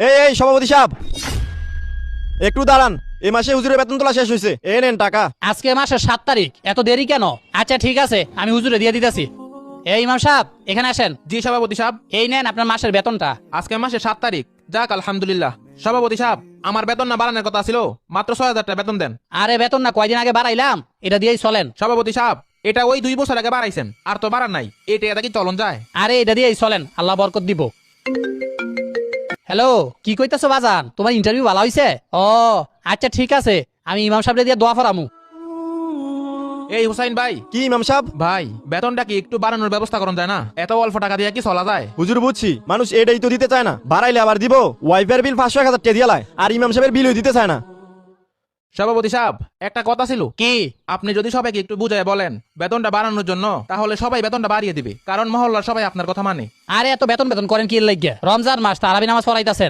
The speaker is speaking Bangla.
এই সভাপতি সাহেব, একটু দাঁড়ান। এই মাসে হুজুরের বেতন তোলা শেষ হয়েছে, এই নেন টাকা। আজকে মাসের 7 তারিখ, এত দেরি কেন? আচ্ছা ঠিক আছে, আমি হুজুরে দিয়ে দিতেছি। এই ইমাম সাহেব এখানে আসেন। জি সভাপতি সাহেব। এই নেন আপনার মাসের বেতনটা। আজকে মাসের 7 তারিখ। যাক আলহামদুলিল্লাহ। সভাপতি সাহেব, আমার বেতন না বাড়ানোর কথা ছিল, মাত্র 6,000 টাকা বেতন দেন। আরে বেতন না কয়দিন আগে বাড়াইলাম, এটা দিয়েই চলেন। সভাপতি সাহেব, এটা ওই 2 বছর আগে বাড়াইছেন, আর তো বাড়ান নাই। এটা কি চলন যায়? আরে এটা দিয়েই চলেন, আল্লাহ বরকত দিব। হ্যালো, কি কইতাছো বাজান? তোমার ইন্টারভিউ ভালো হইছে? ও আচ্ছা ঠিক আছে, আমি ইমাম সাহেবরে দিয়ে দোয়া ফরামু। এই হুসাইন ভাই, কি ইমাম সাহেব? ভাই বেতনটা কি একটু বাড়ানোর ব্যবস্থা করুন যায় না? এত অল্প টাকা দিয়ে কি চলা যায়? হুজুর বুঝছি, মানুষ এটাই তো দিতে চায় না, বাড়াইলে আবার দিব। ওয়াইফের বিল 500-1000 টাকা দিয়ে লাই, আর ইমাম সাহেবের বিলই দিতে চায় না। সভাপতি সাহেব, একটা কথা ছিল। কি? আপনি যদি সবাইকে একটু বুঝায় বলেন বেতনটা বাড়ানোর জন্য, তাহলে সবাই বেতনটা বাড়িয়ে দিবে, কারণ মহল্লার সবাই আপনার কথা মানে। আরে এত বেতন বেতন করেন কি লাগিয়া? রমজান মাস, তারাবি নামাজ পড়াইতাছেন,